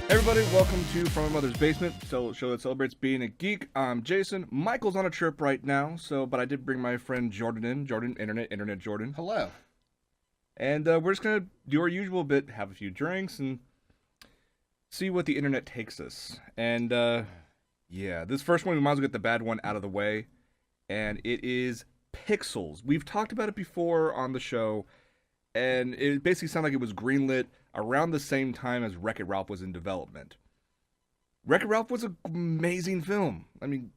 Everybody, welcome to From My Mother's Basement, show that celebrates being a geek. I'm Jason. Michael's on a trip right now, but I did bring my friend Jordan in. Jordan, Internet Jordan. Hello. And we're just gonna do our usual bit, have a few drinks, and see what the internet takes us. And yeah, this first one we might as well get the bad one out of the way, and it is Pixels. We've talked about it before on the show, and it basically sounded like it was greenlit around the same time as Wreck-It Ralph was in development. Wreck-It Ralph was an amazing film. I mean,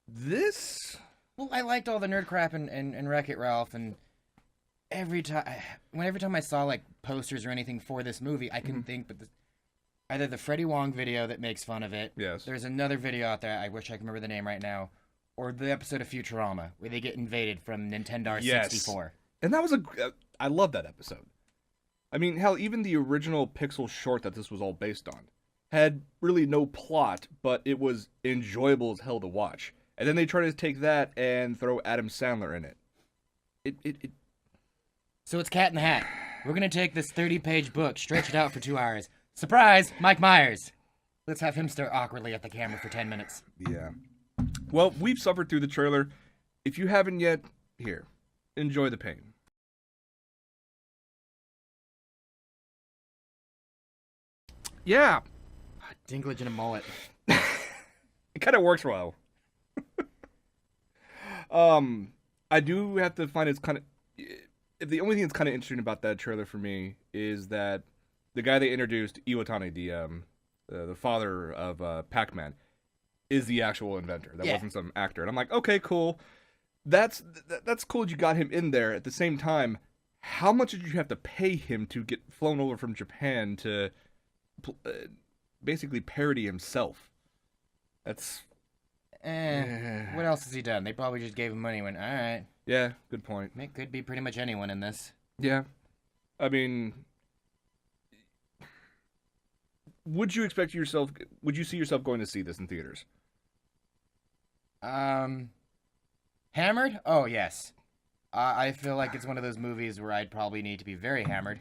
this... Well, I liked all the nerd crap in Wreck-It Ralph, and every time I saw like posters or anything for this movie, I couldn't think but either the Freddie Wong video that makes fun of it. Yes. There's another video out there, I wish I could remember the name right now, or the episode of Futurama where they get invaded from Nintendo 64. And that was I love that episode. I mean, hell, even the original Pixel short that this was all based on had really no plot, but it was enjoyable as hell to watch. And then they tried to take that and throw Adam Sandler in it. So it's Cat in the Hat. We're going to take this 30-page book, stretch it out for 2 hours. Surprise, Mike Myers. Let's have him stare awkwardly at the camera for 10 minutes. Yeah. Well, we've suffered through the trailer. If you haven't yet, here, enjoy the pain. Yeah. Dinklage in a mullet. It kind of works well. I do have to find it's kind of... The only thing that's kind of interesting about that trailer for me is that the guy they introduced, Iwatani, the father of Pac-Man, is the actual inventor. That wasn't some actor. And I'm like, okay, cool. That's cool that you got him in there. At the same time, how much did you have to pay him to get flown over from Japan to basically parody himself? That's... What else has he done? They probably just gave him money and went, all right. Yeah, good point. It could be pretty much anyone in this. Yeah. I mean... Would you see yourself going to see this in theaters? Hammered? Oh, yes. I feel like it's one of those movies where I'd probably need to be very hammered.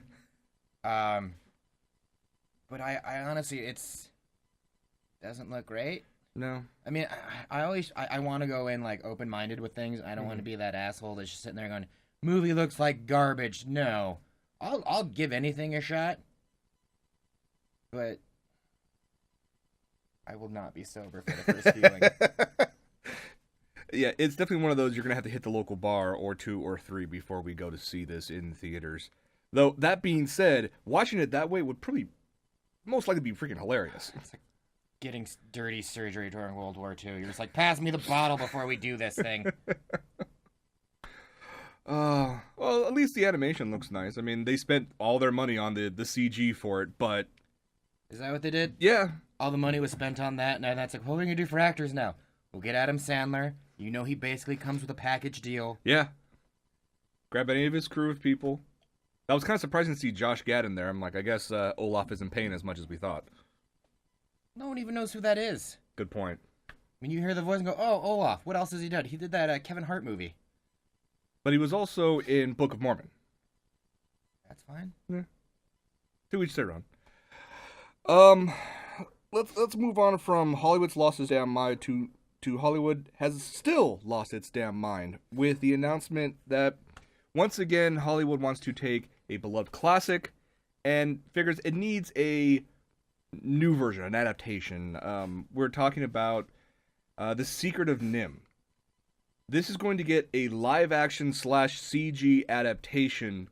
But I honestly, it's doesn't look great. No. I mean, I want to go in like open-minded with things. I don't want to be that asshole that's just sitting there going, "Movie looks like garbage." No, I'll give anything a shot, but I will not be sober for the first viewing. Yeah, it's definitely one of those you're gonna have to hit the local bar or 2 or 3 before we go to see this in theaters. Though that being said, watching it that way would probably most likely be freaking hilarious. It's like getting dirty surgery during World War II. You're just like, pass me the bottle before we do this thing. Well, at least the animation looks nice. I mean, they spent all their money on the CG for it, but... Is that what they did? Yeah. All the money was spent on that, and that's like, what are we going to do for actors now? We'll get Adam Sandler. You know he basically comes with a package deal. Yeah. Grab any of his crew of people. That was kind of surprising to see Josh Gad in there. I'm like, I guess Olaf isn't paying as much as we thought. No one even knows who that is. Good point. When you hear the voice and go, oh, Olaf, what else has he done? He did that Kevin Hart movie. But he was also in Book of Mormon. That's fine. Yeah. To each their own. Let's move on from Hollywood's lost its damn mind to Hollywood has still lost its damn mind with the announcement that once again Hollywood wants to take a beloved classic and figures it needs a new version, an adaptation. We're talking about The Secret of Nim. This is going to get a live-action / CG adaptation,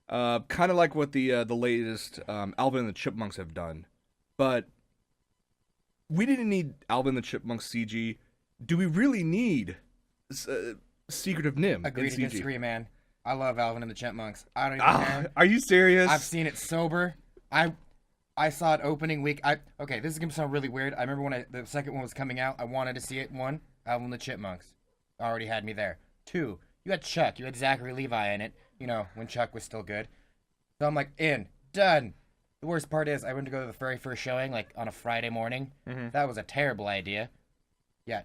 kind of like what the latest Alvin and the Chipmunks have done. But we didn't need Alvin and the Chipmunks CG. Do we really need Secret of Nim Agree in to CG? disagree, man. I love Alvin and the Chipmunks. I don't even care. Are you serious? I've seen it sober. I saw it opening week. Okay, this is gonna sound really weird. I remember when the second one was coming out. I wanted to see it. 1, Alvin and the Chipmunks already had me there. 2, you had Chuck. You had Zachary Levi in it. You know, when Chuck was still good. So I'm like, done. The worst part is I went to go to the very first showing, like on a Friday morning. Mm-hmm. That was a terrible idea. Yeah.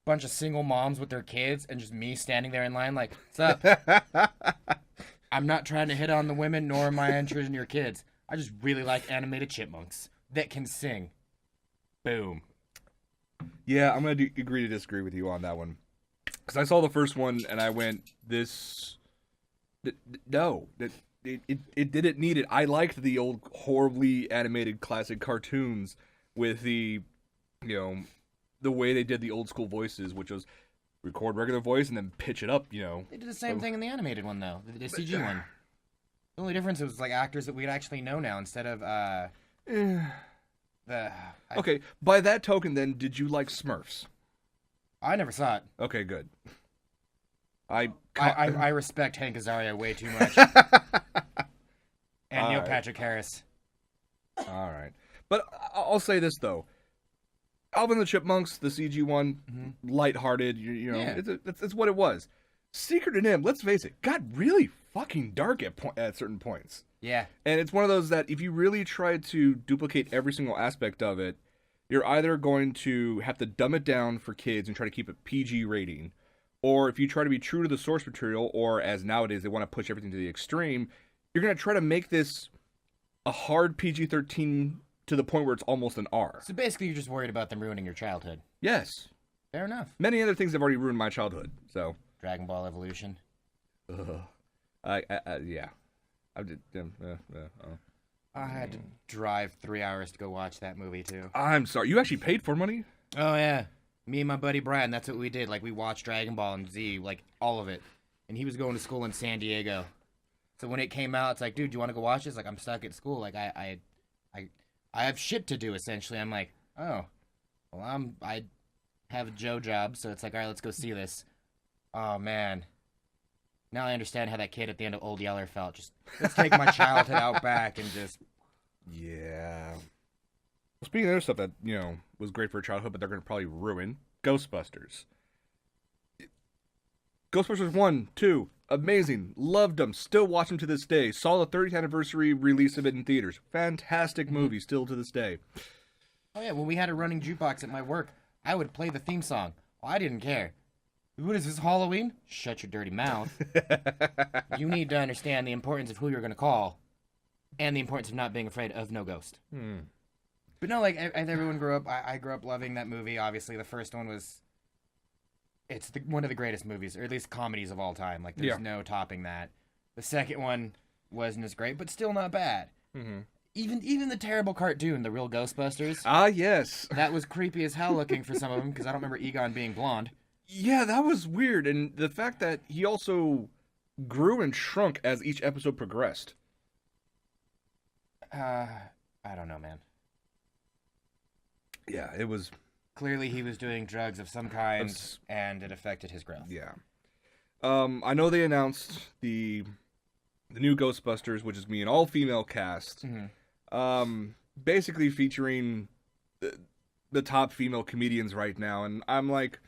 Bunch of single moms with their kids and just me standing there in line like, what's up? I'm not trying to hit on the women, nor am I interested in your kids. I just really like animated chipmunks. that can sing. Boom. Yeah, I'm gonna agree to disagree with you on that one. Because I saw the first one and I went, no, it didn't need it. I liked the old horribly animated classic cartoons with the, the way they did the old school voices, which was record regular voice and then pitch it up, They did the same thing in the animated one, though. The CG one. The only difference was like actors that we'd actually know now instead of Okay, by that token, then, did you like Smurfs? I never saw it. Okay, good. I respect Hank Azaria way too much. And Neil Patrick Harris. All right. But I'll say this, though. Alvin and the Chipmunks, the CG one, lighthearted, Yeah. it's what it was. Secret and Him, let's face it, got really fucking dark at certain points. Yeah. And it's one of those that if you really try to duplicate every single aspect of it, you're either going to have to dumb it down for kids and try to keep it PG rating, or if you try to be true to the source material, or as nowadays they want to push everything to the extreme, you're going to try to make this a hard PG-13 to the point where it's almost an R. So basically you're just worried about them ruining your childhood. Yes. Fair enough. Many other things have already ruined my childhood, so. Dragon Ball Evolution. Yeah. I had to drive 3 hours to go watch that movie, too. I'm sorry. You actually paid for money? Oh, yeah. Me and my buddy Brian, that's what we did. Like, we watched Dragon Ball and Z, like, all of it. And he was going to school in San Diego. So when it came out, it's like, dude, do you want to go watch this? Like, I'm stuck at school. Like, I have shit to do, essentially. I'm like, oh, well, I have a Joe job, so it's like, all right, let's go see this. Oh, man. Now I understand how that kid at the end of Old Yeller felt. Just, let's take my childhood out back and just... Yeah. Well, speaking of other stuff that, was great for childhood, but they're going to probably ruin, Ghostbusters. Ghostbusters 1, 2, amazing. Loved them. Still watch them to this day. Saw the 30th anniversary release of it in theaters. Fantastic movie, still to this day. Oh, yeah, when we had a running jukebox at my work, I would play the theme song. Well, I didn't care. What is this, Halloween? Shut your dirty mouth. You need to understand the importance of who you're going to call and the importance of not being afraid of no ghost. But no, like, as everyone grew up, I grew up loving that movie. Obviously, the first one was... It's one of the greatest movies, or at least comedies of all time. Like, there's no topping that. The second one wasn't as great, but still not bad. Even the terrible cartoon, The Real Ghostbusters. Ah, yes. That was creepy as hell looking for some of them, because I don't remember Egon being blonde. Yeah, that was weird. And the fact that he also grew and shrunk as each episode progressed. I don't know, man. Yeah, it was... Clearly he was doing drugs of some kind, and it affected his growth. Yeah. I know they announced the new Ghostbusters, which is me, an all-female cast. Basically featuring the top female comedians right now. And I'm like...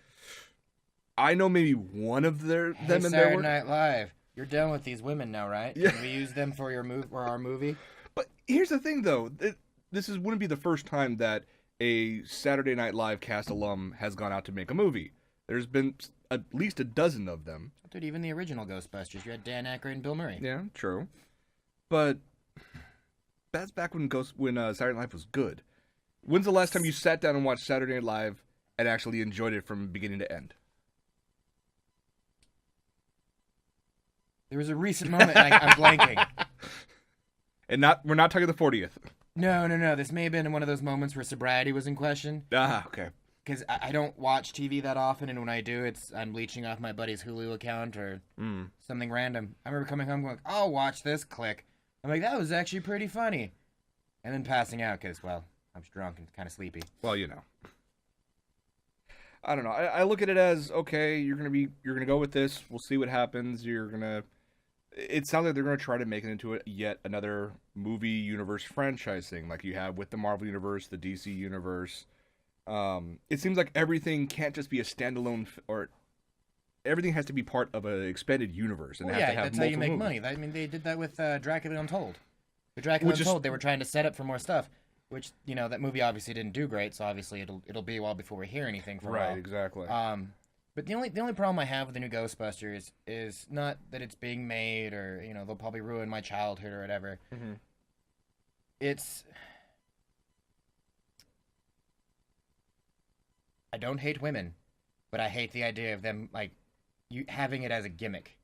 I know maybe one of them in their work. Saturday Night Live. You're done with these women now, right? Yeah. Can we use them for our movie? But here's the thing, though. This wouldn't be the first time that a Saturday Night Live cast alum has gone out to make a movie. There's been at least a dozen of them. Dude, even the original Ghostbusters. You had Dan Aykroyd and Bill Murray. Yeah, true. But that's back when Saturday Night Live was good. When's the last time you sat down and watched Saturday Night Live and actually enjoyed it from beginning to end? There was a recent moment, and I'm blanking. And we're not talking the 40th. No. This may have been one of those moments where sobriety was in question. Ah, okay. Because I don't watch TV that often, and when I do, I'm leeching off my buddy's Hulu account or something random. I remember coming home going, I'll watch this, click. I'm like, that was actually pretty funny. And then passing out because, well, I was drunk and kind of sleepy. Well, I don't know. I look at it as, okay, you're gonna go with this. We'll see what happens. It sounds like they're gonna try to make it into yet another movie universe franchise thing, like you have with the Marvel universe, the DC universe. It seems like everything can't just be a standalone, or everything has to be part of an expanded universe, and have to have that's how you make movies. money. I mean, they did that with Dracula Untold. The Dracula Untold, they were trying to set up for more stuff. Which, that movie obviously didn't do great, so obviously it'll be a while before we hear anything for a while. Right, exactly. But the only problem I have with the new Ghostbusters is not that it's being made or, they'll probably ruin my childhood or whatever. It's I don't hate women, but I hate the idea of them like you having it as a gimmick.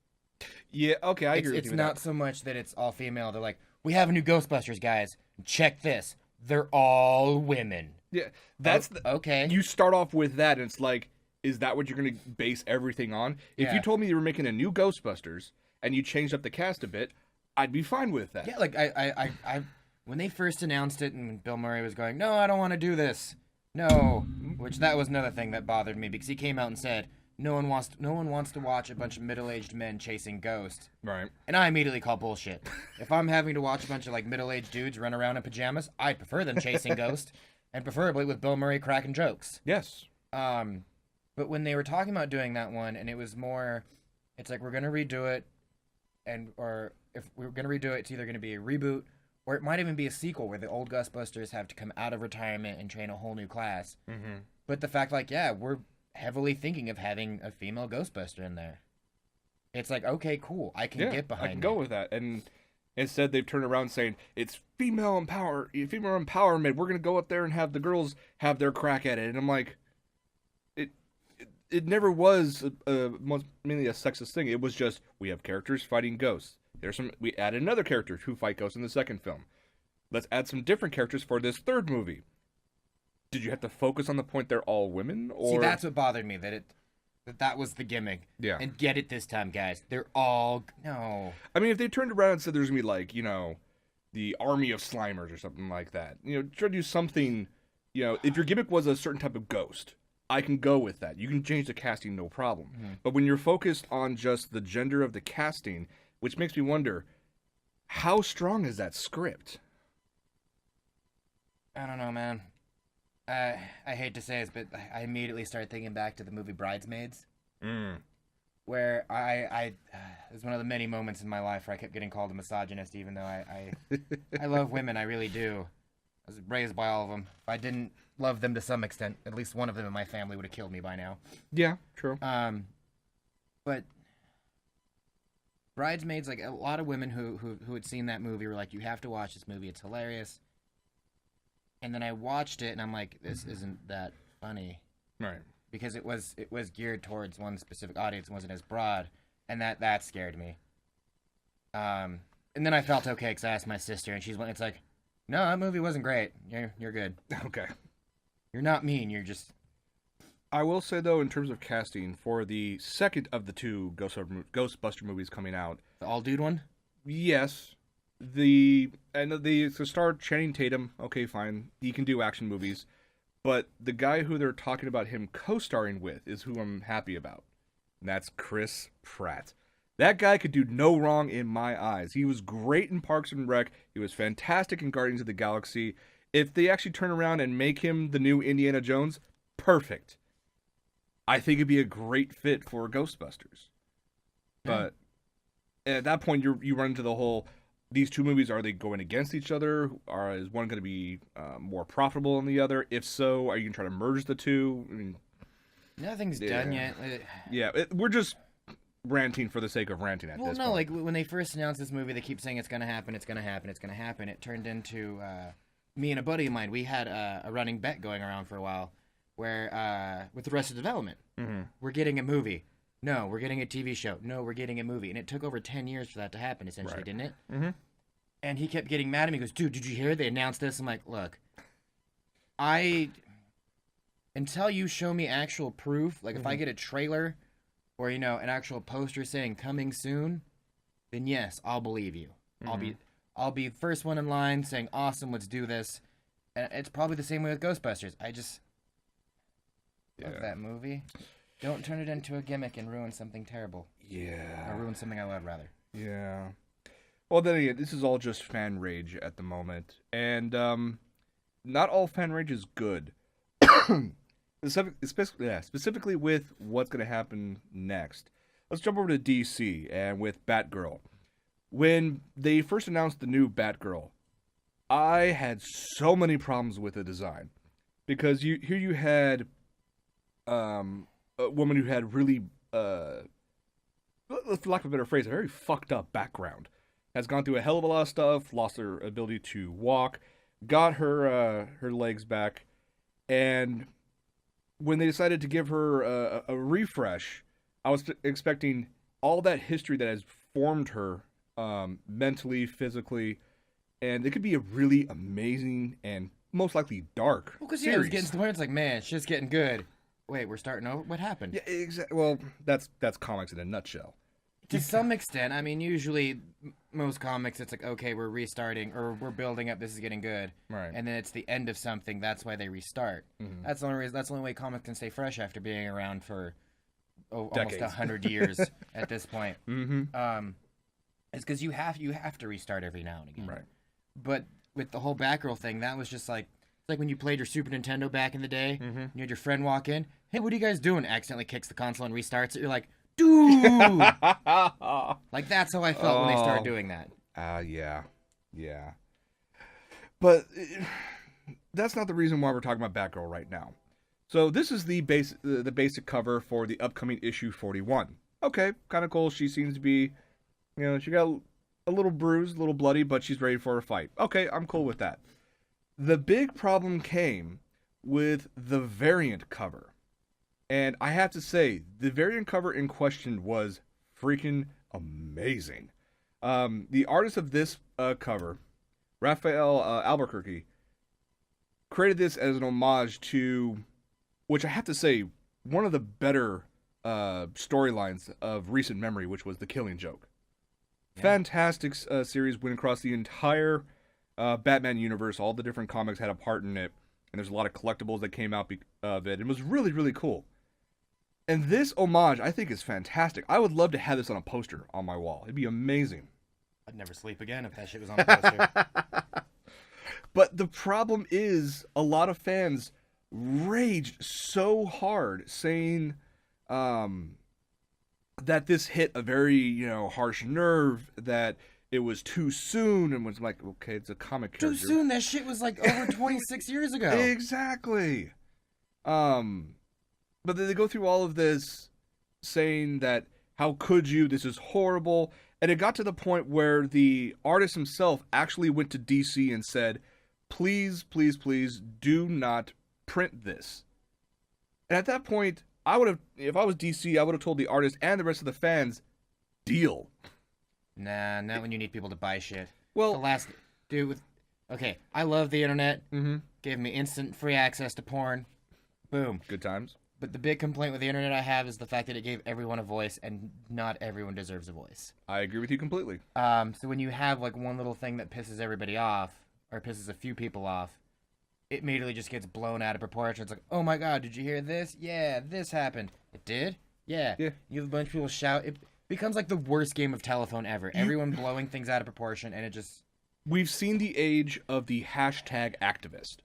Yeah, okay, I agree with It's you with not that. so much that it's all female. They're like, we have a new Ghostbusters, guys. Check this. They're all women. Yeah, that's Okay. you start off with that, and it's like, is that what you're going to base everything on? If you Yeah. told me you were making a new Ghostbusters and you changed up the cast a bit, I'd be fine with that. Yeah, like when they first announced it and Bill Murray was going, no, I don't want to do this. No, which that was another thing that bothered me because he came out and said, no one wants to watch a bunch of middle-aged men chasing ghosts. Right. And I immediately call bullshit. If I'm having to watch a bunch of like middle-aged dudes run around in pajamas, I'd prefer them chasing ghosts, and preferably with Bill Murray cracking jokes. Yes. But when they were talking about doing that one, and it was more, it's like we're gonna redo it, or if we're gonna redo it, it's either gonna be a reboot, or it might even be a sequel where the old Ghostbusters have to come out of retirement and train a whole new class. Mm-hmm. But the fact, like, yeah, we're heavily thinking of having a female Ghostbuster in there. It's like, okay, cool, I can get behind. I can go with that. And instead, they've turned around saying it's female empowerment. We're gonna go up there and have the girls have their crack at it. And I'm like, it never was mainly a sexist thing. It was just we have characters fighting ghosts. We added another character to fight ghosts in the second film. Let's add some different characters for this third movie. Did you have to focus on the point they're all women? Or See, that's what bothered me, that was the gimmick. Yeah. And get it this time, guys. They're all no. I mean, if they turned around and said there's gonna be like, the army of Slimers or something like that, try to do something. If your gimmick was a certain type of ghost, I can go with that. You can change the casting, no problem. Mm-hmm. But when you're focused on just the gender of the casting, which makes me wonder, how strong is that script? I don't know, man. I hate to say this, but I immediately started thinking back to the movie Bridesmaids, where it was one of the many moments in my life where I kept getting called a misogynist, even though I love women, I really do. I was raised by all of them. If I didn't love them to some extent, at least one of them in my family would have killed me by now. Yeah, true. But Bridesmaids, like a lot of women who had seen that movie were like, you have to watch this movie, it's hilarious. And then I watched it and I'm like, this isn't that funny. Right. Because it was geared towards one specific audience and wasn't as broad, and that scared me. And then I felt okay because I asked my sister, and it's like, no, that movie wasn't great. You're good. Okay. You're not mean. You're just. I will say though, in terms of casting for the second of the two Ghostbuster movies coming out, The all dude one. yes, star Channing Tatum. Okay, fine, he can do action movies. But the guy who they're talking about him co-starring with is who I'm happy about. And that's Chris Pratt. That guy could do no wrong in my eyes. He was great in Parks and Rec. He was fantastic in Guardians of the Galaxy. If they actually turn around and make him the new Indiana Jones, perfect. I think it'd be a great fit for Ghostbusters. But at that point, you run into the whole... These two movies, are they going against each other? Is one going to be more profitable than the other? If so, are you going to try to merge the two? I mean, Nothing's done yet. We're just ranting for the sake of ranting at this point. Well, no, like when they first announced this movie, they keep saying it's going to happen, it's going to happen, it's going to happen. It turned into me and a buddy of mine. We had a running bet going around for a while where with Arrested Development, we're getting a movie. No, we're getting a TV show. No, we're getting a movie. And it took over 10 years for that to happen, essentially, Right. didn't it? Mm-hmm. And he kept getting mad at me. He goes, dude, did you hear they announced this? I'm like, look, until you show me actual proof, like if I get a trailer or, an actual poster saying coming soon, then yes, I'll believe you. I'll be first one in line saying, awesome, let's do this. And it's probably the same way with Ghostbusters. I just love that movie. Don't turn it into a gimmick and ruin something terrible. Yeah. Or ruin something I love, rather. Yeah. Well, then again, this is all just fan rage at the moment. And not all fan rage is good. Specifically with what's going to happen next. Let's jump over to DC and with Batgirl. When they first announced the new Batgirl, I had so many problems with the design. Because you had... a woman who had really, for lack of a better phrase, a very fucked up background. Has gone through a hell of a lot of stuff, lost her ability to walk, got her legs back, and when they decided to give her a refresh, I was expecting all that history that has formed her mentally, physically, and it could be a really amazing and most likely dark Well, because series. it was getting to the point. It's like, man, shit's getting good. Wait, we're starting over. What happened? Yeah, exactly. Well, that's comics in a nutshell. To some extent, I mean, usually most comics, it's like, okay, we're restarting or we're building up. This is getting good, Right. and then it's the end of something. That's why they restart. Mhm. That's the only reason. That's the only way comics can stay fresh after being around for almost Decades. 100 years at this point. Mm-hmm. It's because you have to restart every now and again. Right. But with the whole Batgirl thing, that was just like it's like when you played your Super Nintendo back in the day. Mm-hmm. You had your friend walk in. Hey, what are you guys doing? Accidentally kicks the console and restarts it. You're like, dude. Like that's how I felt when they started doing that. Yeah. But that's not the reason why we're talking about Batgirl right now. So this is the basic cover for the upcoming issue 41. Okay, kind of cool. She seems to be, she got a little bruised, a little bloody, but she's ready for a fight. Okay, I'm cool with that. The big problem came with the variant cover. And I have to say, the variant cover in question was freaking amazing. The artist of this cover, Raphael Albuquerque, created this as an homage to, which I have to say, one of the better storylines of recent memory, which was The Killing Joke. Yeah. Fantastic series, went across the entire Batman universe. All the different comics had a part in it, and there's a lot of collectibles that came out of it. It was really, really cool. And this homage, I think, is fantastic. I would love to have this on a poster on my wall. It'd be amazing. I'd never sleep again if that shit was on a poster. But the problem is, a lot of fans raged so hard, saying that this hit a very, harsh nerve, that it was too soon, and was like, okay, it's a comic character. Too soon? That shit was like over 26 years ago. Exactly. But they go through all of this saying that, how could you? This is horrible. And it got to the point where the artist himself actually went to DC and said, please, please, please do not print this. And at that point, if I was DC, I would have told the artist and the rest of the fans, deal. Nah, not when you need people to buy shit. Well, okay, I love the internet. Mm-hmm. Gave me instant free access to porn. Boom. Good times. But the big complaint with the internet I have is the fact that it gave everyone a voice, and not everyone deserves a voice. I agree with you completely. So when you have like one little thing that pisses everybody off, or pisses a few people off, it immediately just gets blown out of proportion. It's like, oh my god, did you hear this? Yeah, this happened. It did? Yeah. You have a bunch of people shout. It becomes like the worst game of telephone ever. Everyone blowing things out of proportion, and it just... We've seen the age of the hashtag activist.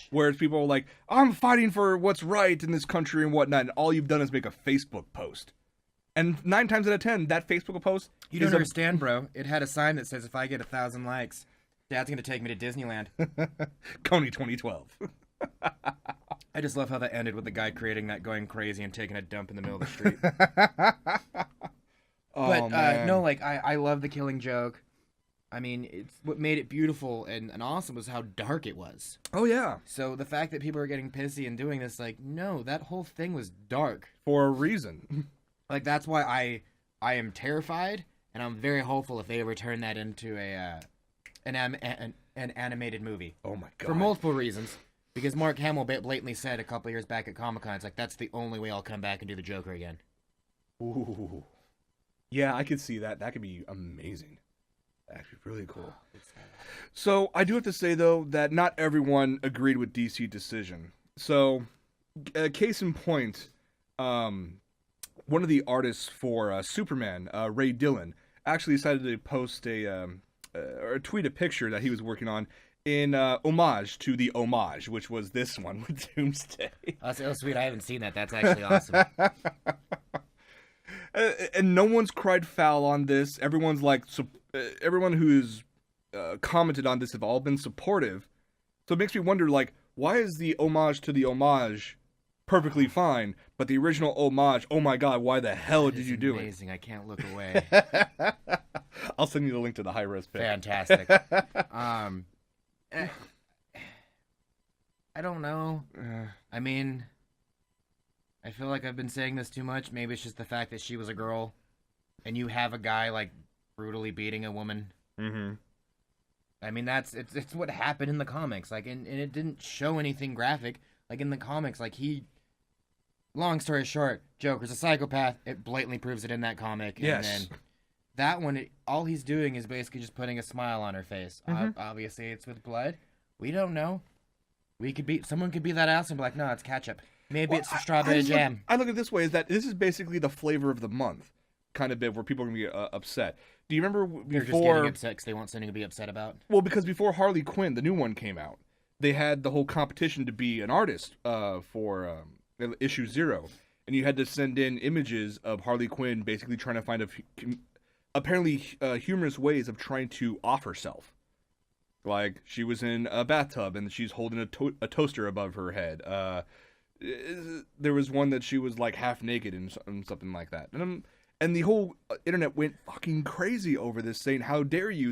Whereas people are like, I'm fighting for what's right in this country and whatnot, and all you've done is make a Facebook post. And 9 times out of 10, that Facebook post... You don't understand, bro. It had a sign that says, if I get 1,000 likes, Dad's going to take me to Disneyland. Coney 2012. I just love how that ended with the guy creating that going crazy and taking a dump in the middle of the street. I love The Killing Joke. I mean, it's what made it beautiful and awesome was how dark it was. Oh, yeah. So the fact that people are getting pissy and doing this, like, no, that whole thing was dark. For a reason. Like, that's why I am terrified, and I'm very hopeful if they ever turn that into an animated movie. Oh, my God. For multiple reasons. Because Mark Hamill blatantly said a couple years back at Comic-Con, it's like, that's the only way I'll come back and do the Joker again. Ooh. Yeah, I could see that. That could be amazing. Actually, really cool. So, I do have to say, though, that not everyone agreed with DC's decision. So, case in point, one of the artists for Superman, Ray Dillon, actually decided to post or tweet a picture that he was working on in homage to the homage, which was this one with Doomsday. Oh, sweet. I haven't seen that. That's actually awesome. And no one's cried foul on this. Everyone's like... everyone who's commented on this have all been supportive. So it makes me wonder, like, why is the homage to the homage perfectly fine, but the original homage, oh my god, why the hell did you do it? Amazing, I can't look away. I'll send you the link to the high-res pic. Fantastic. I don't know. I mean, I feel like I've been saying this too much. Maybe it's just the fact that she was a girl, and you have a guy like brutally beating a woman. Mm-hmm. I mean, it's what happened in the comics. Like, and it didn't show anything graphic. Like in the comics, like he. Long story short, Joker's a psychopath. It blatantly proves it in that comic. Yes. And then that one, all he's doing is basically just putting a smile on her face. Mm-hmm. Obviously, it's with blood. We don't know. Someone could be that ass and be like, no, it's ketchup. Maybe it's strawberry jam. I look at it this way: is that this is basically the flavor of the month kind of bit where people are gonna be upset. Do you remember before? They're just getting upset because they want something to be upset about. Well, because before Harley Quinn, the new one came out, they had the whole competition to be an artist for issue 0, and you had to send in images of Harley Quinn basically trying to find apparently humorous ways of trying to off herself. Like she was in a bathtub and she's holding a toaster above her head. There was one that she was like half naked and something like that. And the whole internet went fucking crazy over this, saying, "How dare you?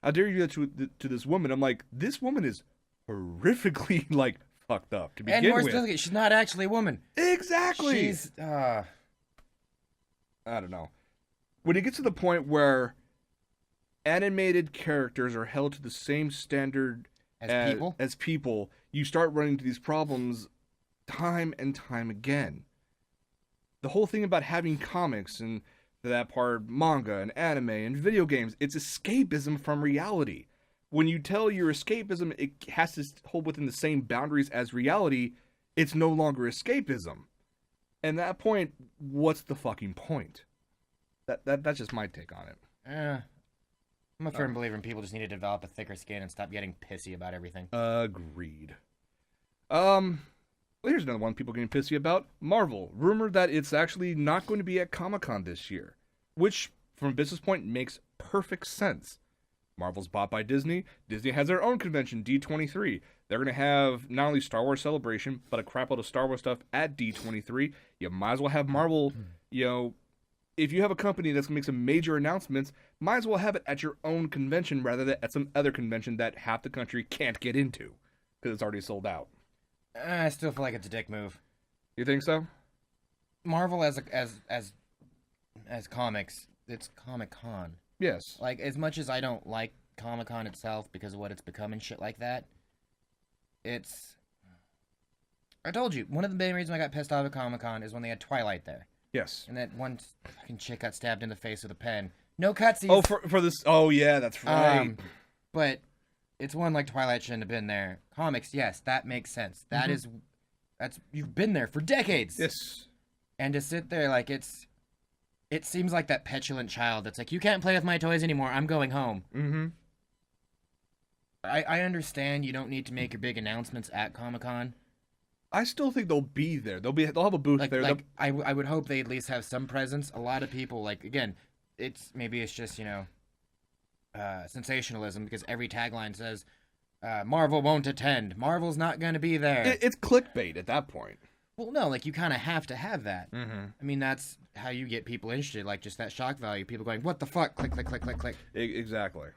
How dare you do that to this woman?" I'm like, this woman is horrifically like fucked up to begin with. And more specifically, she's not actually a woman. Exactly. She's I don't know. When it gets to the point where animated characters are held to the same standard as people, you start running into these problems time and time again. The whole thing about having comics and, for that part, manga and anime and video games, it's escapism from reality. When you tell your escapism it has to hold within the same boundaries as reality, it's no longer escapism. And at that point, what's the fucking point? That's just my take on it. I'm a firm believer in people just need to develop a thicker skin and stop getting pissy about everything. Agreed. Here's another one people getting pissy about. Marvel. Rumored that it's actually not going to be at Comic-Con this year. Which, from a business point, makes perfect sense. Marvel's bought by Disney. Disney has their own convention, D23. They're going to have not only Star Wars Celebration, but a crap load of Star Wars stuff at D23. You might as well have Marvel, if you have a company that's going to make some major announcements, might as well have it at your own convention rather than at some other convention that half the country can't get into because it's already sold out. I still feel like it's a dick move. You think so? Marvel as comics, it's Comic-Con. Yes. Like, as much as I don't like Comic-Con itself because of what it's become and shit like that, I told you, one of the main reasons I got pissed off at Comic-Con is when they had Twilight there. Yes. And that one fucking chick got stabbed in the face with a pen. No cutscenes. Oh, for this. Oh, yeah, that's right. But it's one like Twilight shouldn't have been there. Comics, yes, that makes sense. That's you've been there for decades. Yes. And to sit there like it seems like that petulant child that's like, you can't play with my toys anymore. I'm going home. Mm-hmm. I understand you don't need to make your big announcements at Comic-Con. I still think they'll be there. They'll have a booth there. I would hope they at least have some presence. A lot of people, like, again, it's just sensationalism because every tagline says Marvel won't attend. Marvel's not going to be there. It's clickbait at that point. Well, no, like you kind of have to have that. Mm-hmm. I mean, that's how you get people interested. Like just that shock value. People going, "What the fuck?" Click, click, click, click, click. Exactly.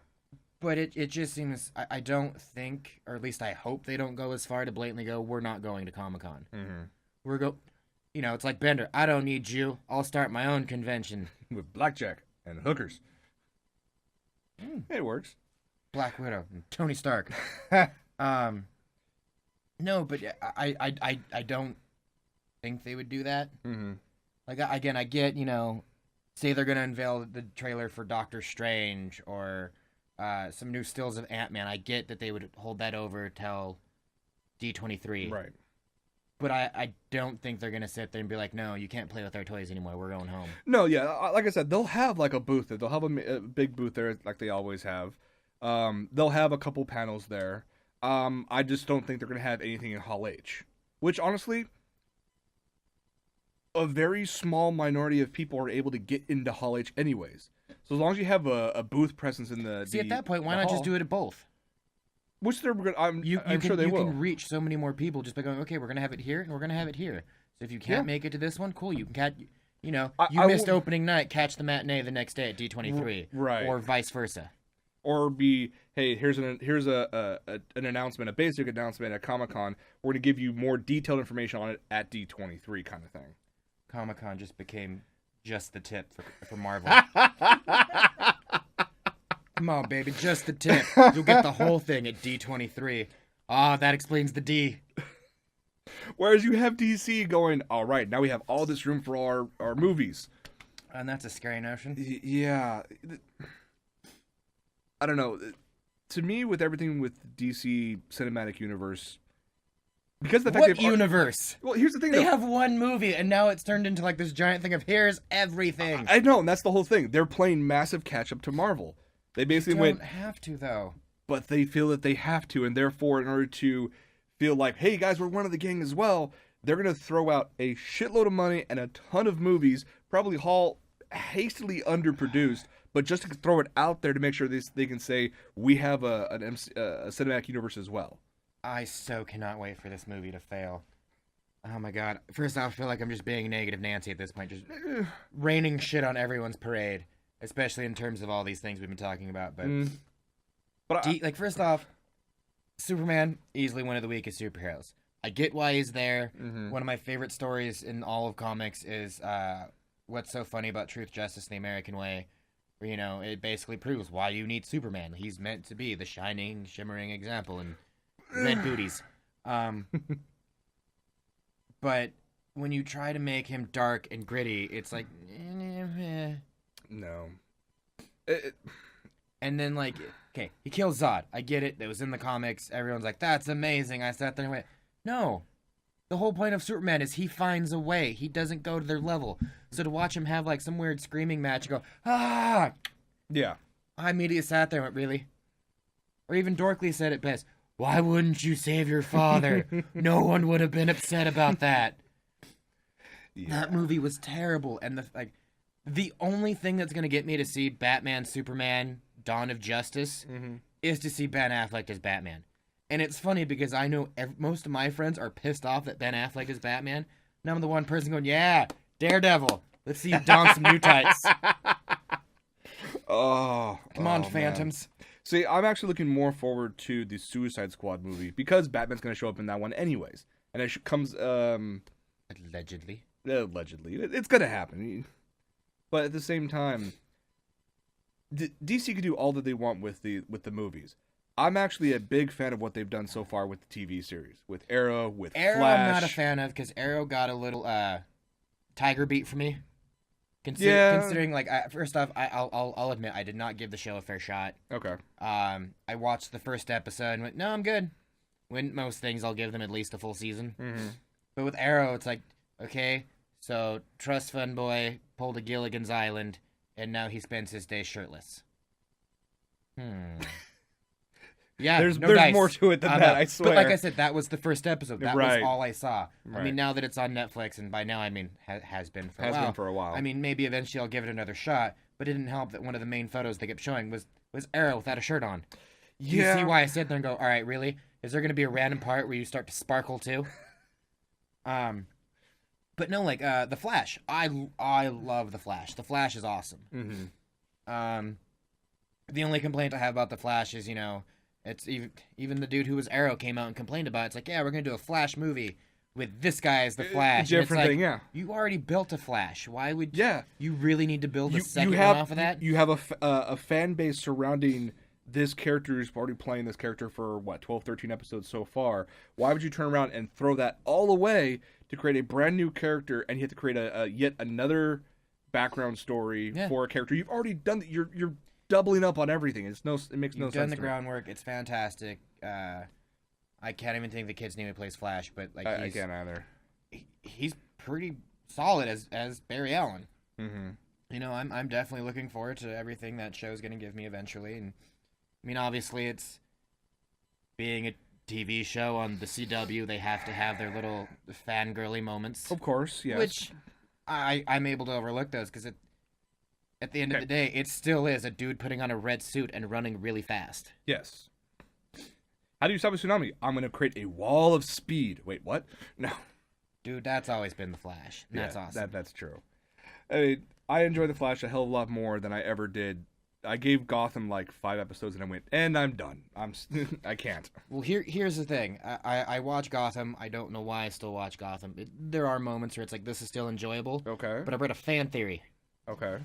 But it just seems, I don't think, or at least I hope they don't go as far to blatantly go, we're not going to Comic-Con. Mm-hmm. It's like Bender, I don't need you. I'll start my own convention. With blackjack and hookers. It works. Black Widow and Tony Stark. No, but I don't think they would do that. Mm-hmm. Like, again, I get, say they're going to unveil the trailer for Doctor Strange or... some new stills of Ant-Man. I get that they would hold that over till D23. Right. But I don't think they're going to sit there and be like, no, you can't play with our toys anymore. We're going home. No, yeah. Like I said, they'll have like a booth there. They'll have a big booth there like they always have. They'll have a couple panels there. I just don't think they're going to have anything in Hall H. Which, honestly, a very small minority of people are able to get into Hall H anyways. So as long as you have a booth presence in the at that point, why not just do it at both? Which they're going. I'm sure they will. You can reach so many more people just by going, okay, we're gonna have it here and we're gonna have it here. So if you can't make it to this one, cool. You can catch. You missed opening night, catch the matinee the next day at D23, right? Or vice versa. Or be, hey, here's an announcement, a basic announcement at Comic-Con. We're going to give you more detailed information on it at D23 kind of thing. Comic-Con just became just the tip for Marvel. Come on, baby, just the tip. You'll get the whole thing at D23. That explains the D. Whereas you have DC going, all right, now we have all this room for all our movies. And that's a scary notion. Yeah. I don't know. To me, with everything with DC Cinematic Universe, because the fact what universe? Well, here's the thing. They have one movie, and now it's turned into like this giant thing of here's everything. I know, and that's the whole thing. They're playing massive catch up to Marvel. They basically don't have to though. But they feel that they have to, and therefore, in order to feel like, hey guys, we're one of the gang as well, they're gonna throw out a shitload of money and a ton of movies, probably all hastily underproduced, but just to throw it out there to make sure they can say we have a cinematic universe as well. I so cannot wait for this movie to fail. Oh my god. First off, I feel like I'm just being negative Nancy at this point, just raining shit on everyone's parade, especially in terms of all these things we've been talking about. But first off, Superman, easily one of the weakest superheroes. I get why he's there. Mm-hmm. One of my favorite stories in all of comics is What's So Funny About Truth, Justice, and the American Way, where, it basically proves why you need Superman. He's meant to be the shining, shimmering example and red booties. But when you try to make him dark and gritty, it's like, no. And then, okay, he kills Zod. I get it. It was in the comics. Everyone's like, that's amazing. I sat there and went, no. The whole point of Superman is he finds a way. He doesn't go to their level. So to watch him have, some weird screaming match and go, ah! Yeah. I immediately sat there and went, really? Or even Dorkly said it best. Why wouldn't you save your father? No one would have been upset about that. Yeah. That movie was terrible. And the only thing that's going to get me to see Batman, Superman, Dawn of Justice is to see Ben Affleck as Batman. And it's funny because I know most of my friends are pissed off that Ben Affleck is Batman. And I'm the one person going, yeah, Daredevil. Let's see you don some new tights. Come on, Phantoms. Man. See, I'm actually looking more forward to the Suicide Squad movie because Batman's going to show up in that one anyways. And it comes... Allegedly. Allegedly. It's going to happen. But at the same time, DC can do all that they want with the movies. I'm actually a big fan of what they've done so far with the TV series. With Arrow, with Arrow, Flash. I'm not a fan of because Arrow got a little tiger beat for me. Considering, first off, I'll admit I did not give the show a fair shot. Okay. I watched the first episode and went, no, I'm good. When most things, I'll give them at least a full season. Mm-hmm. But with Arrow, it's like, okay, so Trust Fund Boy pulled a Gilligan's Island, and now he spends his day shirtless. Yeah, there's more to it than that, I swear. But like I said, that was the first episode. That right. was all I saw. Right. I mean, now that it's on Netflix, and by now I mean has been for a while. I mean, maybe eventually I'll give it another shot. But it didn't help that one of the main photos they kept showing was Arrow without a shirt on. Do you see why I sit there and go, all right, really? Is there going to be a random part where you start to sparkle too? But no, the Flash. I love the Flash. The Flash is awesome. Mm-hmm. The only complaint I have about the Flash is, it's even the dude who was Arrow came out and complained about it. It's like, yeah, we're going to do a Flash movie with this guy as the Flash. Different thing, yeah. You already built a Flash. Why would you really need to build a second one off of that? You have a fan base surrounding this character who's already playing this character for, 12, 13 episodes so far. Why would you turn around and throw that all away to create a brand new character and you have to create a yet another background story for a character? You've already done that. You're doubling up on everything. It makes no sense. You've done the groundwork. It's fantastic. I can't even think the kid's name who plays Flash, but I can't either. He's pretty solid as Barry Allen. Mm-hmm. I'm definitely looking forward to everything that show's going to give me eventually. And I mean, obviously, it's being a TV show on the CW. They have to have their little fangirly moments. Of course, yes. Which I'm able to overlook those because at the end of the day, it still is a dude putting on a red suit and running really fast. Yes. How do you stop a tsunami? I'm going to create a wall of speed. Wait, what? No. Dude, that's always been the Flash. That's awesome. That's true. I enjoy the Flash a hell of a lot more than I ever did I gave Gotham like 5 episodes and I went, and I'm done. I can't. Well, here's the thing. I watch Gotham. I don't know why I still watch Gotham. There are moments where it's like, this is still enjoyable. Okay. But I read a fan theory. Okay.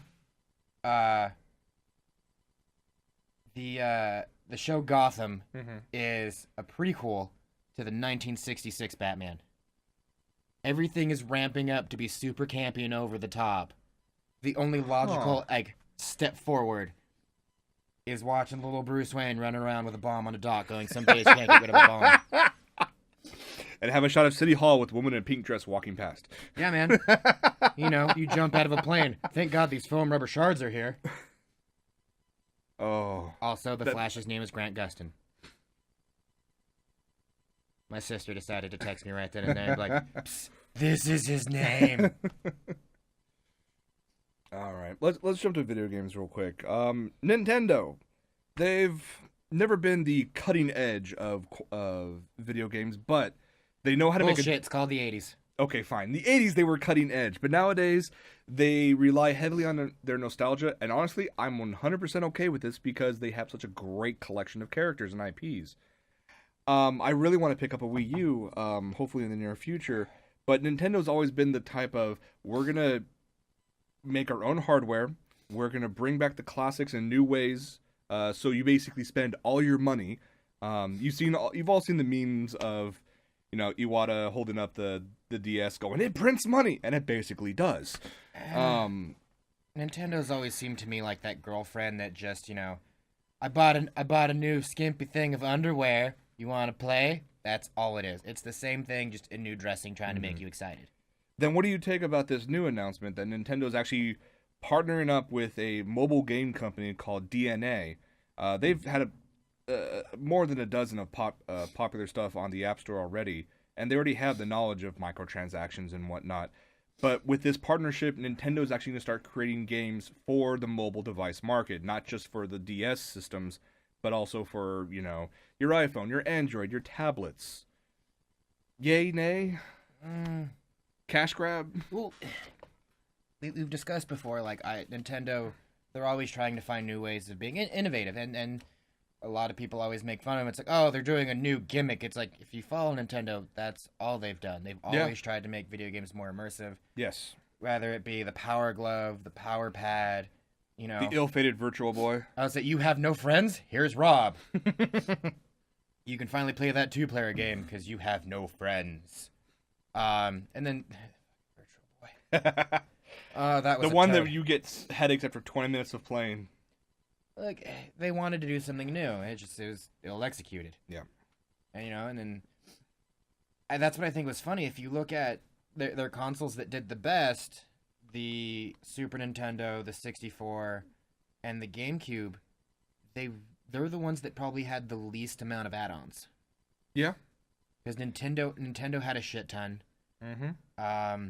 The show Gotham is a prequel to the 1966 Batman. Everything is ramping up to be super campy and over the top. The only logical step forward is watching little Bruce Wayne running around with a bomb on a dock going, some days you can't get rid of a bomb. And have a shot of City Hall with a woman in a pink dress walking past. Yeah, man. You jump out of a plane. Thank God these foam rubber shards are here. Oh. Also, the Flash's name is Grant Gustin. My sister decided to text me right then and there, like, psst, this is his name. All right, let's jump to video games real quick. Nintendo, they've never been the cutting edge of video games, but they know how to Bullshit, it's called the 80s. Okay, fine. The 80s, they were cutting edge, but nowadays, they rely heavily on their nostalgia, and honestly, I'm 100% okay with this because they have such a great collection of characters and IPs. I really want to pick up a Wii U, hopefully in the near future, but Nintendo's always been the type of, we're going to make our own hardware, we're going to bring back the classics in new ways, so you basically spend all your money. You've all seen the memes of, Iwata holding up the DS going, it prints money, and it basically does. Nintendo's always seemed to me like that girlfriend that just, I bought a new skimpy thing of underwear. You want to play? That's all it is. It's the same thing, just in new dressing, trying to make you excited. Then what do you take about this new announcement that Nintendo's actually partnering up with a mobile game company called DNA? They've had more than a dozen of popular stuff on the App Store already, and they already have the knowledge of microtransactions and whatnot. But with this partnership, Nintendo's actually going to start creating games for the mobile device market, not just for the DS systems, but also for, your iPhone, your Android, your tablets. Yay, nay? Cash grab? Well, we've discussed before, Nintendo, they're always trying to find new ways of being innovative, and a lot of people always make fun of them. It's like, oh, they're doing a new gimmick. It's like, if you follow Nintendo, that's all they've done. They've always tried to make video games more immersive. Yes. Whether it be the Power Glove, the Power Pad, The ill-fated Virtual Boy. I was like, you have no friends? Here's Rob. You can finally play that 2-player game because you have no friends. And then Virtual Boy. That was the one that you get headaches after 20 minutes of playing. Like, they wanted to do something new. It was ill executed. Yeah. And that's what I think was funny. If you look at their consoles that did the best, the Super Nintendo, the 64, and the GameCube, they're the ones that probably had the least amount of add-ons. Yeah. Because Nintendo had a shit ton. Mm-hmm.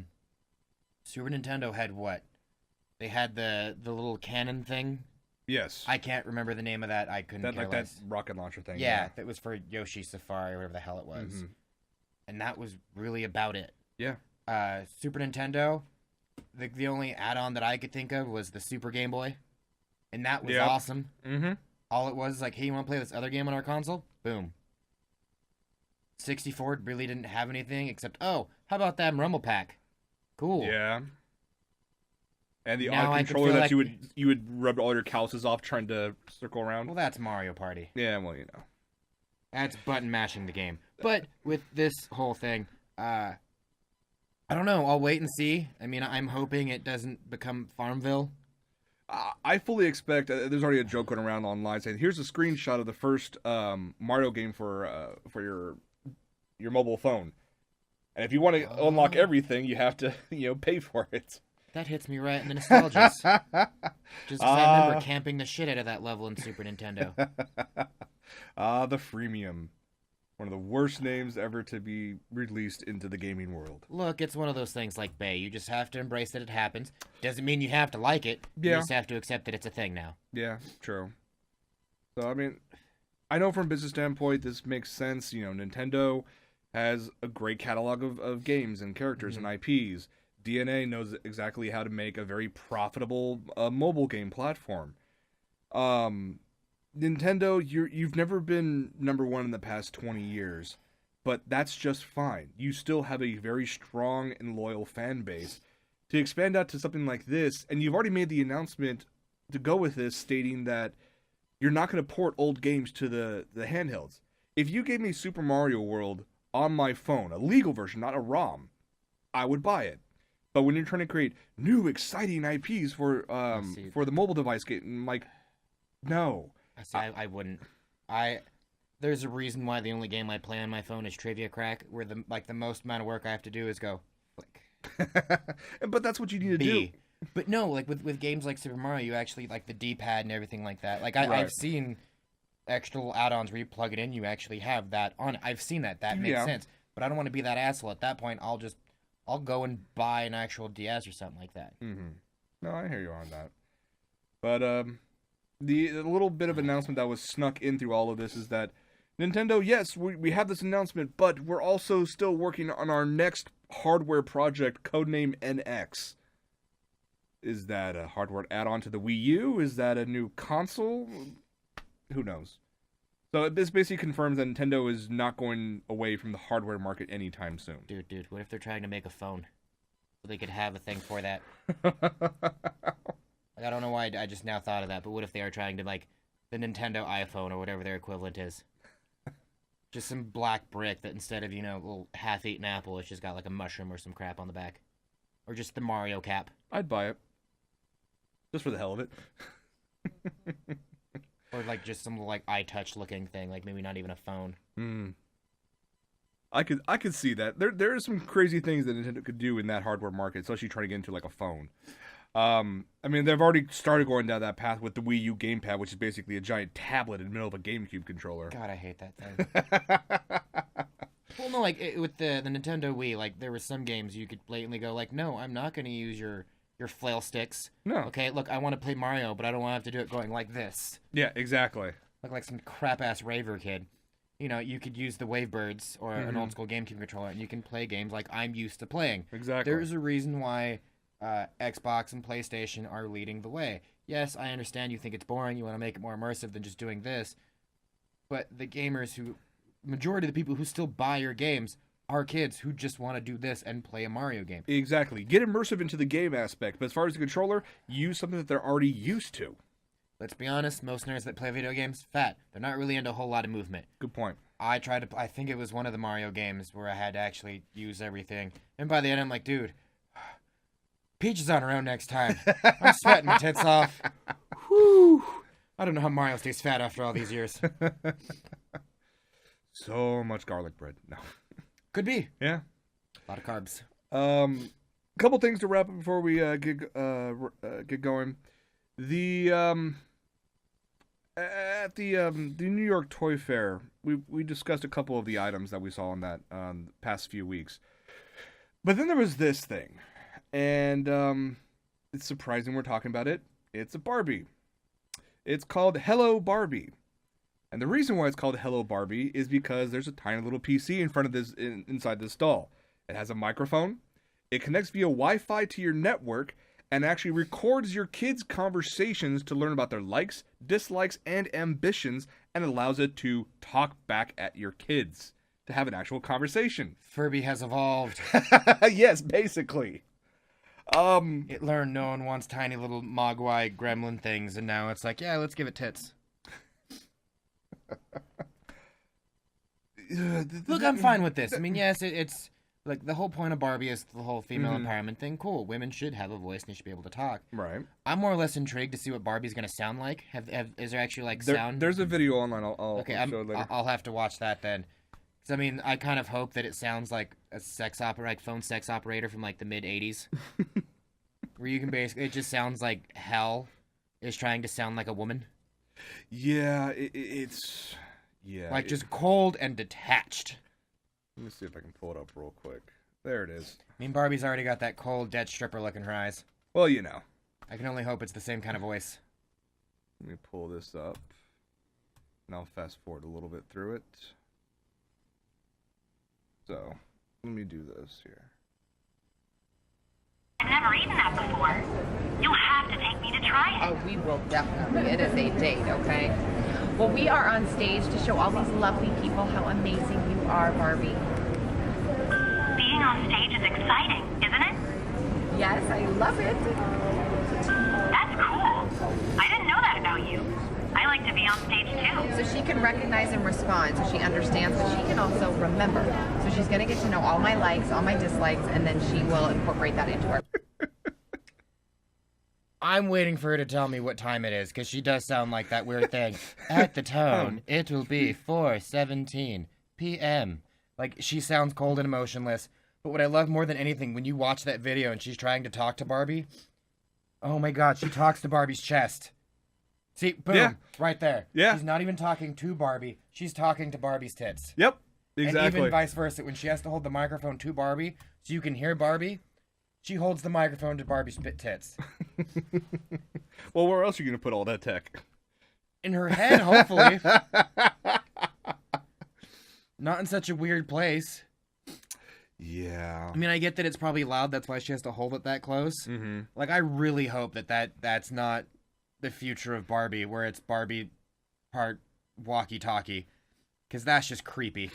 Super Nintendo had what? They had the little cannon thing. Yes. I can't remember the name of that. I couldn't care less. That rocket launcher thing. Yeah, that was for Yoshi Safari or whatever the hell it was. Mm-hmm. And that was really about it. Yeah. Super Nintendo, the only add-on that I could think of was the Super Game Boy. And that was awesome. Mm-hmm. All it was like, hey, you want to play this other game on our console? Boom. 64 really didn't have anything except, oh, how about that Rumble Pack? Cool. Yeah. And the Now controller that you would rub all your calluses off trying to circle around. Well, that's Mario Party. Yeah, well, That's button mashing the game. But with this whole thing, I don't know. I'll wait and see. I mean, I'm hoping it doesn't become Farmville. I fully expect. There's already a joke going around online saying, "Here's a screenshot of the first Mario game for your mobile phone, and if you want to unlock everything, you have to pay for it." That hits me right in the nostalgia. Just because I remember camping the shit out of that level in Super Nintendo. The freemium. One of the worst names ever to be released into the gaming world. Look, it's one of those things like Bay. You just have to embrace that it happens. Doesn't mean you have to like it. You just have to accept that it's a thing now. Yeah, true. So, I mean, I know from a business standpoint this makes sense. Nintendo has a great catalog of games and characters and IPs. DNA knows exactly how to make a very profitable mobile game platform. Nintendo, you've never been number one in the past 20 years, but that's just fine. You still have a very strong and loyal fan base. To expand out to something like this, and you've already made the announcement to go with this, stating that you're not going to port old games to the handhelds. If you gave me Super Mario World on my phone, a legal version, not a ROM, I would buy it. But when you're trying to create new, exciting IPs for the mobile device game, I'm like, no. I wouldn't. There's a reason why the only game I play on my phone is Trivia Crack, where the most amount of work I have to do is go click. But that's what you need to do. But no, like with games like Super Mario, you actually like the D-pad and everything like that. Like Right. I've seen extra little add-ons where you plug it in, you actually have that on it. I've seen that. That makes Yeah. sense. But I don't want to be that asshole. At that point, I'll go and buy an actual DS or something like that. Mm-hmm. No, I hear you on that. But the little bit of announcement that was snuck in through all of this is that Nintendo, yes, we have this announcement, but we're also still working on our next hardware project, codename NX. Is that a hardware add-on to the Wii U? Is that a new console? Who knows? So this basically confirms that Nintendo is not going away from the hardware market anytime soon. Dude, what if they're trying to make a phone? So they could have a thing for that. Like, I don't know why I just now thought of that, but what if they are trying to, like, the Nintendo iPhone or whatever their equivalent is? Just some black brick that instead of, a little half-eaten apple, it's just got, like, a mushroom or some crap on the back. Or just the Mario cap. I'd buy it. Just for the hell of it. Or, like, just some, like, iTouch looking thing. Like, maybe not even a phone. I could see that. There are some crazy things that Nintendo could do in that hardware market, especially trying to get into, like, a phone. I mean, they've already started going down that path with the Wii U gamepad, which is basically a giant tablet in the middle of a GameCube controller. God, I hate that thing. Well, no, like, with the Nintendo Wii, like, there were some games you could blatantly go, like, no, I'm not going to use your flail sticks. No. Okay, look, I want to play Mario, but I don't want to have to do it going like this. Yeah, exactly. Like some crap-ass raver kid. You could use the Wavebirds or an old-school GameCube controller, and you can play games like I'm used to playing. Exactly. There's a reason why Xbox and PlayStation are leading the way. Yes, I understand you think it's boring, you want to make it more immersive than just doing this, but the gamers majority of the people who still buy your games are kids who just want to do this and play a Mario game. Exactly. Get immersive into the game aspect, but as far as the controller, use something that they're already used to. Let's be honest, most nerds that play video games, fat. They're not really into a whole lot of movement. Good point. I think it was one of the Mario games where I had to actually use everything. And by the end, I'm like, dude, Peach is on her own next time. I'm sweating my tits off. Whew. I don't know how Mario stays fat after all these years. So much garlic bread. No. Could be. Yeah. A lot of carbs. Couple things to wrap up before we get going. At the New York Toy Fair, we discussed a couple of the items that we saw in that past few weeks. But then there was this thing, and it's surprising we're talking about it. It's a Barbie. It's called Hello Barbie. And the reason why it's called Hello Barbie is because there's a tiny little PC in front of this inside this doll. It has a microphone. It connects via Wi-Fi to your network and actually records your kids' conversations to learn about their likes, dislikes, and ambitions, and allows it to talk back at your kids to have an actual conversation. Furby has evolved. Yes, basically. It learned no one wants tiny little mogwai gremlin things, and now it's like, yeah, let's give it tits. Look, I'm fine with this. I mean, yes, it's like the whole point of Barbie is the whole female empowerment thing. Cool, women should have a voice and they should be able to talk. Right. I'm more or less intrigued to see what Barbie's gonna sound like. Is there actually like sound? There's a video online. I'll show it later. I'll have to watch that then. 'Cause, I mean, I kind of hope that it sounds like a phone sex operator from like the mid '80s, where you can basically it just sounds like hell is trying to sound like a woman. Yeah, it's like just cold and detached. Let me see if I can pull it up real quick. There it is. I mean, Barbie's already got that cold, dead stripper look in her eyes. Well, you know. I can only hope it's the same kind of voice. Let me pull this up. And I'll fast forward a little bit through it. So, let me do this here. I've never never eaten that before. You'll have to take me to try it. Oh, we will definitely. It is a date, okay? Well, we are on stage to show all these lovely people how amazing you are, Barbie. Being on stage is exciting, isn't it? Yes, I love it. That's cool. I didn't know that about you. I like to be on stage too. So she can recognize and respond, so she understands, but she can also remember. So she's going to get to know all my likes, all my dislikes, and then she will incorporate that into her. I'm waiting for her to tell me what time it is, because she does sound like that weird thing. At the tone, it will be 4:17 p.m. Like, she sounds cold and emotionless. But what I love more than anything, when you watch that video and she's trying to talk to Barbie, oh my god, she talks to Barbie's chest. See, boom, Yeah. right there. Yeah. She's not even talking to Barbie, she's talking to Barbie's tits. Yep, exactly. And even vice versa, when she has to hold the microphone to Barbie so you can hear Barbie, she holds the microphone to Barbie's tits. Well, where else are you going to put all that tech? In her head, hopefully. Not in such a weird place. Yeah. I mean, I get that it's probably loud, that's why she has to hold it that close. Mm-hmm. Like, I really hope that's not the future of Barbie, where it's Barbie part walkie-talkie. Because that's just creepy.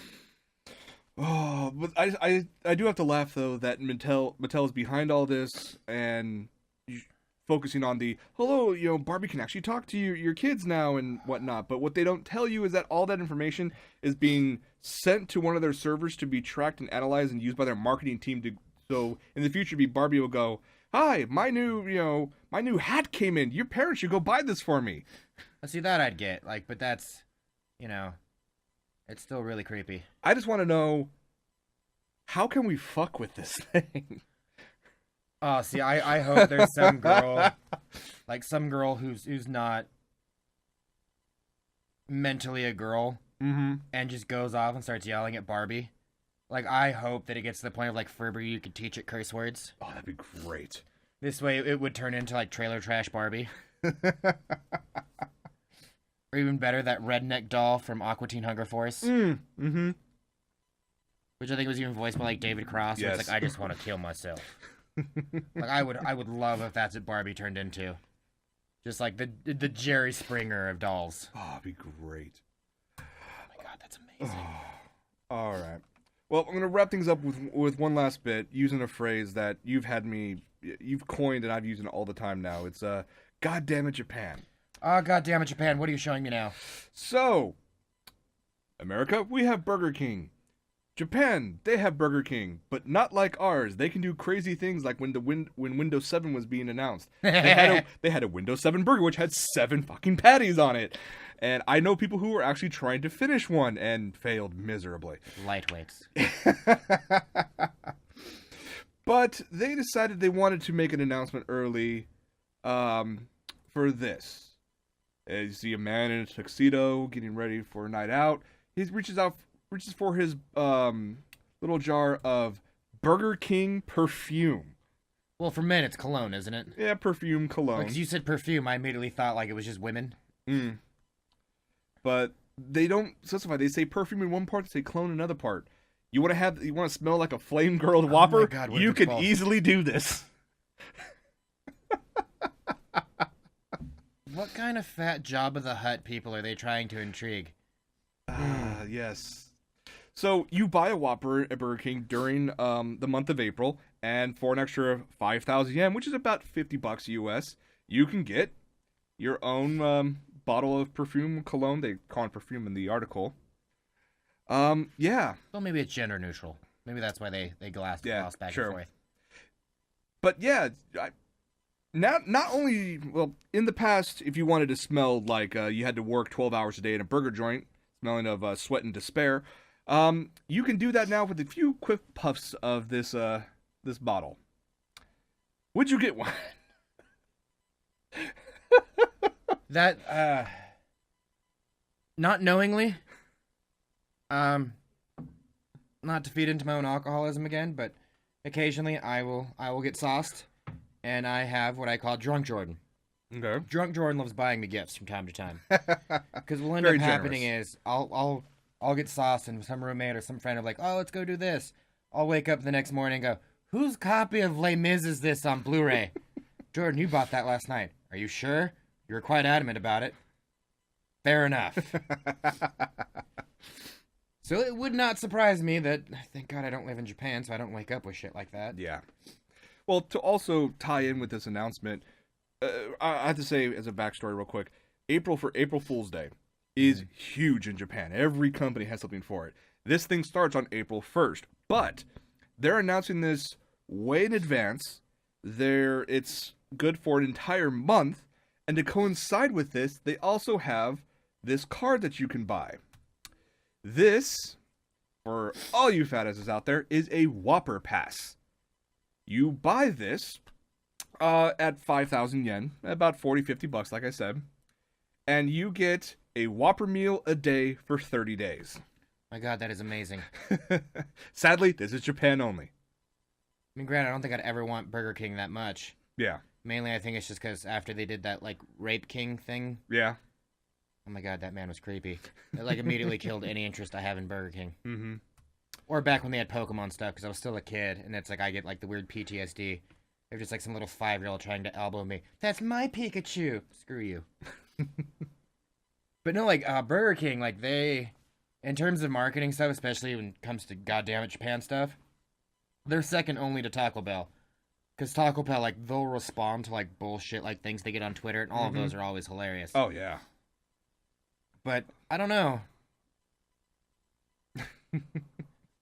Oh, but I do have to laugh, though, that Mattel is behind all this and focusing on the, hello, Barbie can actually talk to your kids now and whatnot. But what they don't tell you is that all that information is being sent to one of their servers to be tracked and analyzed and used by their marketing team so in the future, Barbie will go, hi, my new hat came in. Your parents should go buy this for me. See, that I'd get. Like, but that's, it's still really creepy. I just want to know, how can we fuck with this thing? Oh, see, I hope there's some girl, like some girl who's not mentally a girl, and just goes off and starts yelling at Barbie. Like, I hope that it gets to the point of, like, Ferber, you could teach it curse words. Oh, that'd be great. This way, it would turn into, like, trailer trash Barbie. Or even better, that redneck doll from Aqua Teen Hunger Force. Mm-hmm. Which I think was even voiced by, like, David Cross. Where Yes. it's like, I just want to kill myself. Like, I would love if that's what Barbie turned into. Just like the Jerry Springer of dolls. Oh, it'd be great. Oh my god, that's amazing. All right. Well, I'm going to wrap things up with one last bit, using a phrase that you've coined and I've used it all the time now. It's, God damn it, Japan. Oh, god damn it, Japan. What are you showing me now? So, America, we have Burger King. Japan, they have Burger King, but not like ours. They can do crazy things like when Windows 7 was being announced. They had a Windows 7 burger which had 7 fucking patties on it. And I know people who were actually trying to finish one and failed miserably. Lightweights. But they decided they wanted to make an announcement early for this. As you see a man in a tuxedo getting ready for a night out. He reaches for his little jar of Burger King perfume. Well, for men, it's cologne, isn't it? Yeah, perfume, cologne. Because you said perfume, I immediately thought like it was just women. But they don't specify. They say perfume in one part, they say cologne in another part. You want to smell like a flame girled Whopper? God, what you if it's can false? easily do this. What kind of fat Jabba the Hutt people are they trying to intrigue? Yes. So you buy a Whopper at Burger King during the month of April, and for an extra 5,000 yen, which is about $50 US, you can get your own bottle of perfume cologne. They call it perfume in the article. Yeah. Well, maybe it's gender neutral. Maybe that's why they gloss back sure. and forth. But yeah, not only, well, in the past, if you wanted to smell like you had to work 12 hours a day in a burger joint, smelling of sweat and despair, you can do that now with a few quick puffs of this bottle. Would you get one? That, not knowingly, not to feed into my own alcoholism again, but occasionally I will get sauced, and I have what I call Drunk Jordan. Okay. Drunk Jordan loves buying me gifts from time to time. Because what'll end Very up happening generous. is I'll get sauced, and some roommate or some friend will be like, oh, let's go do this. I'll wake up the next morning and go, Whose copy of Les Mis is this on Blu-ray? Jordan, you bought that last night. Are you sure? You were quite adamant about it. Fair enough. So it would not surprise me that, thank God I don't live in Japan, so I don't wake up with shit like that. Yeah. Well, to also tie in with this announcement, I have to say as a backstory real quick, April Fool's Day is huge in Japan. Every company has something for it. This thing starts on April 1st, but they're announcing this way in advance. It's good for an entire month, and to coincide with this, they also have this card that you can buy. This, for all you fat asses out there, is a Whopper Pass. You buy this at 5,000 yen, about 40, 50 bucks, like I said, and you get a Whopper meal a day for 30 days. My God, that is amazing. Sadly, this is Japan only. I mean, granted, I don't think I'd ever want Burger King that much. Yeah. Mainly, I think it's just because after they did that, like, Rape King thing. Yeah. Oh my God, that man was creepy. It, like, immediately killed any interest I have in Burger King. Mm-hmm. Or back when they had Pokemon stuff, because I was still a kid, and it's like I get, like, the weird PTSD. They're just like some little 5-year-old trying to elbow me. That's my Pikachu! Screw you. But no, like, Burger King, like, they... In terms of marketing stuff, especially when it comes to goddammit Japan stuff, they're second only to Taco Bell. Because Taco Bell, like, they'll respond to, like, bullshit, like, things they get on Twitter, and all of those are always hilarious. Oh, yeah. But, I don't know.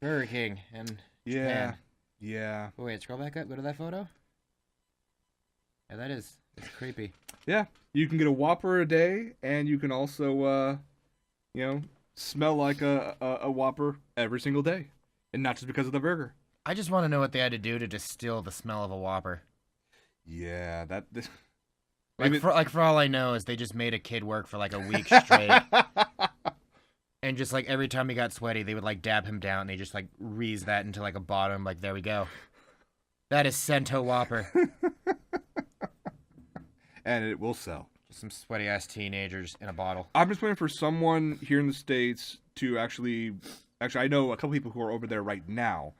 Burger King and Japan. Yeah. Oh, wait, scroll back up. Go to that photo. Yeah, it's creepy. Yeah. You can get a Whopper a day, and you can also, smell like a Whopper every single day. And not just because of the burger. I just want to know what they had to do to distill the smell of a Whopper. Yeah, For all I know is they just made a kid work for like a week straight. And just like every time he got sweaty, they would like dab him down and they just like reese that into like a bottom. Like, there we go. That is Sento Whopper. And it will sell. Just some sweaty ass teenagers in a bottle. I'm just waiting for someone here in the States to actually, I know a couple people who are over there right now.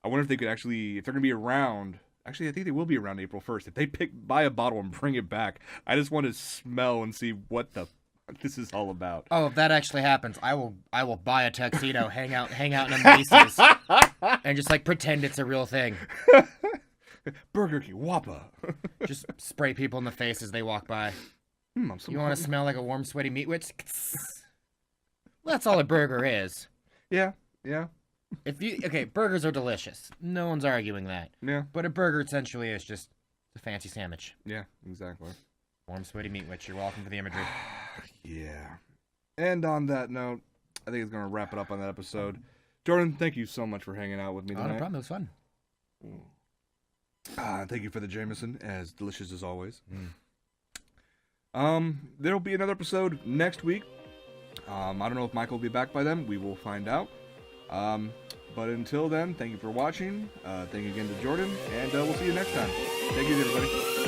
I wonder if they could if they're going to be around. Actually, I think they will be around April 1st. If they buy a bottle and bring it back, I just want to smell and see what the fuck this is all about. Oh, if that actually happens, I will buy a tuxedo, hang out in a Macy's, and just like pretend it's a real thing. Burger King, Whopper. Just spray people in the face as they walk by. I'm You want to smell like a warm, sweaty meatwitch? Well, that's all a burger is. Yeah. Burgers are delicious. No one's arguing that. Yeah. But a burger essentially is just a fancy sandwich. Yeah, exactly. Warm, sweaty meatwitch. You're welcome for the imagery. Yeah. And on that note, I think it's going to wrap it up on that episode. Jordan, thank you so much for hanging out with me tonight. No problem. It was fun. Thank you for the Jameson, as delicious as always. There'll be another episode next week. I don't know if Michael will be back by then. We will find out. But until then, thank you for watching. Thank you again to Jordan, and we'll see you next time. Thank you, everybody.